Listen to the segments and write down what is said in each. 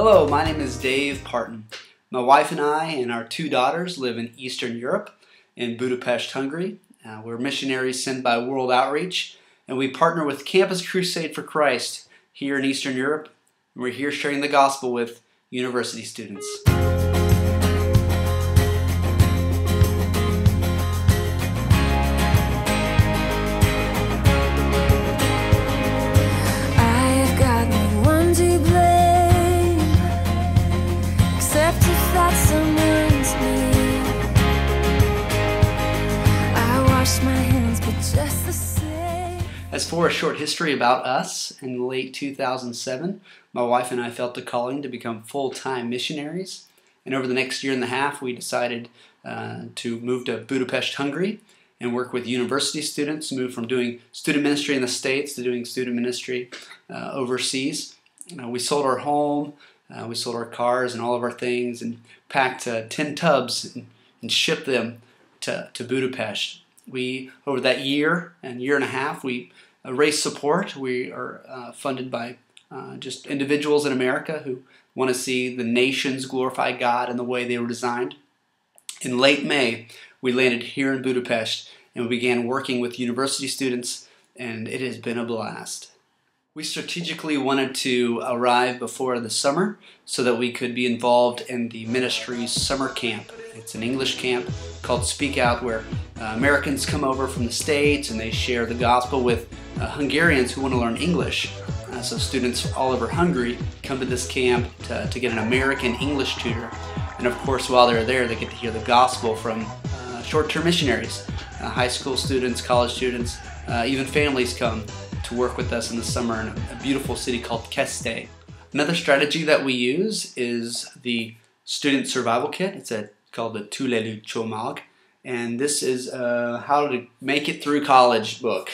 Hello, my name is Dave Partin. My wife and I and our two daughters live in Eastern Europe, in Budapest, Hungary. We're missionaries sent by World Outreach, and we partner with Campus Crusade for Christ here in Eastern Europe. We're here sharing the gospel with university students. As for a short history about us, in late 2007, my wife and I felt the calling to become full-time missionaries. And over the next year and a half, we decided to move to Budapest, Hungary, and work with university students, move from doing student ministry in the States to doing student ministry overseas. We sold our home, we sold our cars and all of our things, and packed 10 tubs and shipped them to Budapest. We, over that year and a half, we raised support. We are funded by just individuals in America who want to see the nations glorify God in the way they were designed. In late May, we landed here in Budapest and we began working with university students, and it has been a blast. We strategically wanted to arrive before the summer so that we could be involved in the ministry's summer camp. It's an English camp called Speak Out, where Americans come over from the States and they share the gospel with Hungarians who want to learn English. So students all over Hungary come to this camp to get an American English tutor. And of course, while they're there, they get to hear the gospel from short-term missionaries, high school students, college students, even families come to work with us in the summer in a beautiful city called Keste. Another strategy that we use is the student survival kit. It's called the Tulelu Chomag, and this is how to make it through college book.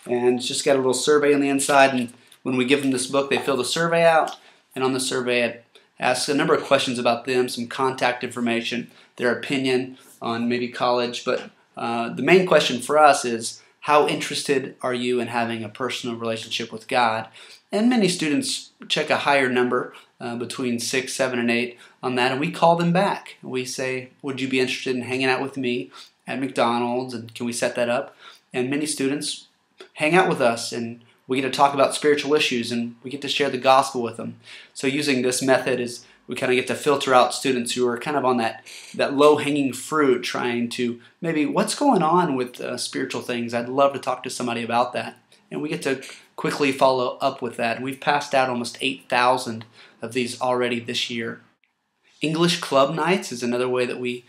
And it's just got a little survey on the inside, and when we give them this book, they fill the survey out, and on the survey it asks a number of questions about them, some contact information, their opinion on maybe college, but the main question for us is, how interested are you in having a personal relationship with God? And many students check a higher number, between 6, 7, and 8 on that, and we call them back. We say, would you be interested in hanging out with me at McDonald's, and can we set that up? And many students hang out with us, and we get to talk about spiritual issues, and we get to share the gospel with them. So using this method is we kind of get to filter out students who are kind of on that low-hanging fruit, trying to maybe, what's going on with spiritual things? I'd love to talk to somebody about that. And we get to quickly follow up with that. And we've passed out almost 8,000 of these already this year. English club nights is another way that we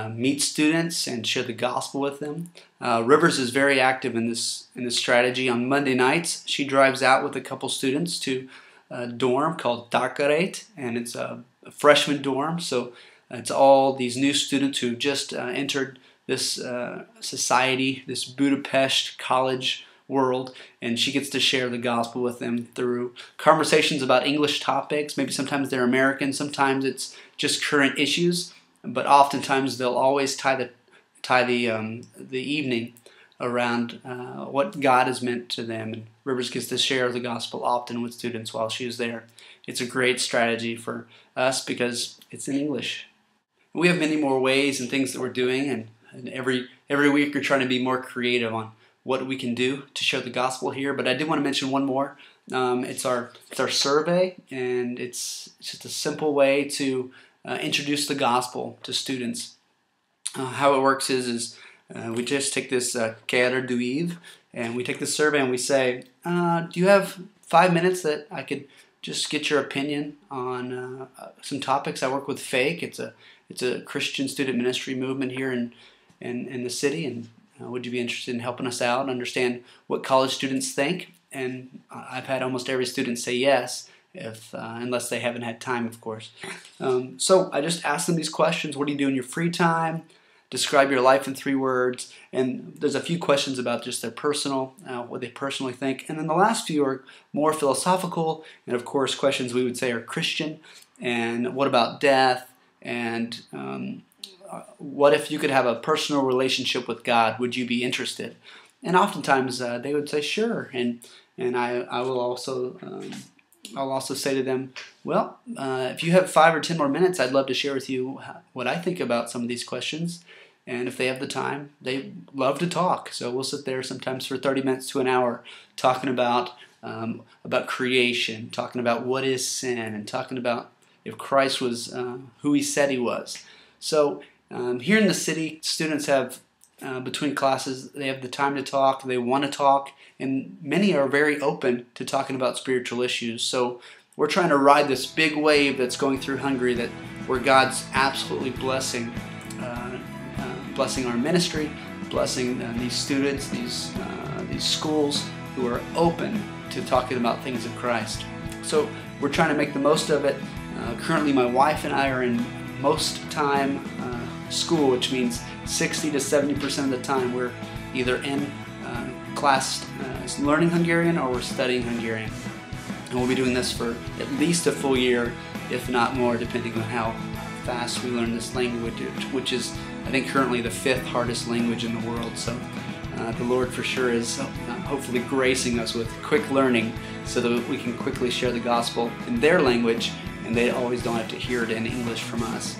meet students and share the gospel with them. Rivers is very active in this strategy. On Monday nights, she drives out with a couple students to a dorm called Takaret, and it's a freshman dorm. So it's all these new students who've just entered this society, this Budapest college world, and she gets to share the gospel with them through conversations about English topics. Maybe sometimes they're American, sometimes it's just current issues, but oftentimes they'll always tie the evening around what God has meant to them. And Rivers gets to share the gospel often with students while she's there. It's a great strategy for us because it's in English. We have many more ways and things that we're doing, and every week we're trying to be more creative on what we can do to share the gospel here. But I did want to mention one more. It's our survey, and it's just a simple way to introduce the gospel to students. How it works is we just take this Care du Yves, and we take this survey and we say, do you have 5 minutes that I could just get your opinion on some topics? I work with FAKE. It's a Christian student ministry movement here in the city, and would you be interested in helping us out and understand what college students think? And I've had almost every student say yes, unless they haven't had time, of course. So I just ask them these questions. What do you do in your free time? Describe your life in 3 words. And there's a few questions about just their personal, what they personally think. And then the last few are more philosophical, and of course questions we would say are Christian. And what about death? And what if you could have a personal relationship with God? Would you be interested? And oftentimes they would say sure. And I will also I'll also say to them, well, if you have 5 or 10 more minutes, I'd love to share with you what I think about some of these questions. And if they have the time, they love to talk. So we'll sit there sometimes for 30 minutes to an hour talking about creation, talking about what is sin, and talking about if Christ was who he said he was. So here in the city, students have, between classes, they have the time to talk, they want to talk, and many are very open to talking about spiritual issues. So we're trying to ride this big wave that's going through Hungary, where God's absolutely blessing our ministry, blessing these students, these schools who are open to talking about things of Christ. So we're trying to make the most of it. Currently, my wife and I are in most time school, which means 60 to 70% of the time we're either in class learning Hungarian or we're studying Hungarian. And we'll be doing this for at least a full year, if not more, depending on how fast we learn this language, which is, I think, currently the 5th hardest language in the world. So the Lord for sure is hopefully gracing us with quick learning so that we can quickly share the gospel in their language, and they always don't have to hear it in English from us.